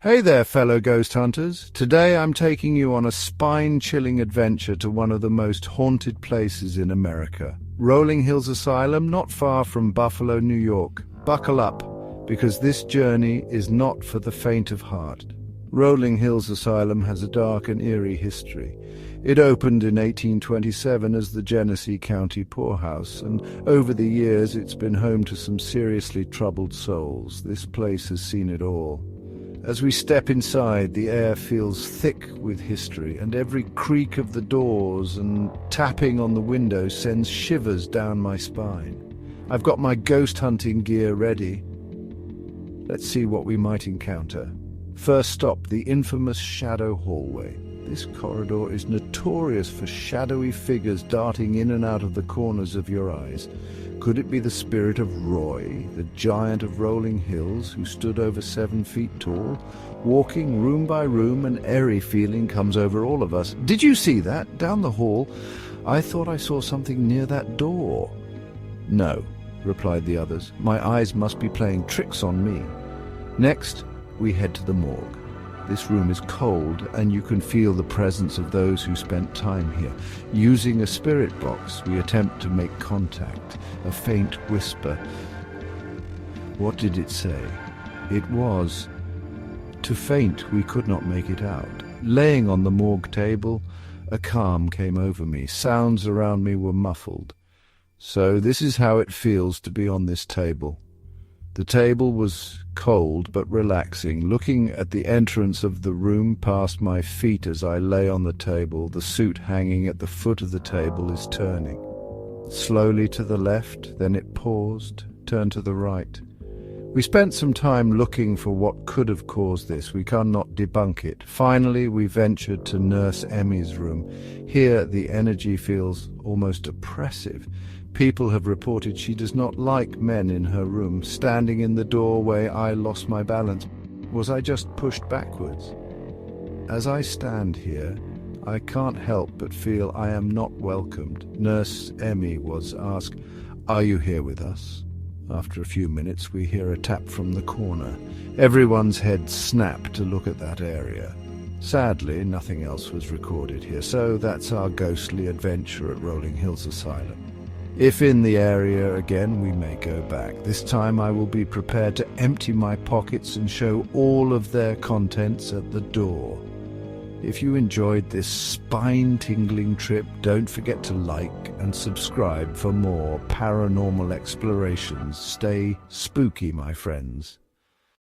Hey there, fellow ghost hunters. Today I'm taking you on a spine-chilling adventure to one of the most haunted places in America. Rolling Hills Asylum, not far from Buffalo, New York. Buckle up, because this journey is not for the faint of heart. Rolling Hills Asylum has a dark and eerie history. It opened in 1827 as the Genesee County Poorhouse, and over the years it's been home to some seriously troubled souls. This place has seen it all. As we step inside, the air feels thick with history, and every creak of the doors and tapping on the windows sends shivers down my spine. I've got my ghost hunting gear ready. Let's see what we might encounter. First stop, the infamous shadow hallway. This corridor is notorious for shadowy figures darting in and out of the corners of your eyes. Could it be the spirit of Roy, the giant of Rolling Hills, who stood over 7 feet tall? Walking room by room, an airy feeling comes over all of us. Did you see that? Down the hall? I thought I saw something near that door. No, replied the others. My eyes must be playing tricks on me. Next, we head to the morgue. This room is cold, and you can feel the presence of those who spent time here. Using a spirit box, we attempt to make contact. A faint whisper. What did it say? It was... To faint, we could not make it out. Laying on the morgue table, a calm came over me. Sounds around me were muffled. So this is how it feels to be on this table. The table was cold but relaxing. Looking at the entrance of the room past my feet as I lay on the table, the suit hanging at the foot of the table is turning. Slowly to the left, then it paused, turned to the right. We spent some time looking for what could have caused this. We cannot debunk it. Finally, we ventured to Nurse Emmy's room. Here, the energy feels almost oppressive. People have reported she does not like men in her room. Standing in the doorway, I lost my balance. Was I just pushed backwards? As I stand here, I can't help but feel I am not welcomed. Nurse Emmy was asked, "Are you here with us?" After a few minutes, we hear a tap from the corner. Everyone's heads snap to look at that area. Sadly, nothing else was recorded here, so that's our ghostly adventure at Rolling Hills Asylum. If in the area again, we may go back. This time I will be prepared to empty my pockets and show all of their contents at the door. If you enjoyed this spine-tingling trip, don't forget to like and subscribe for more paranormal explorations. Stay spooky, my friends.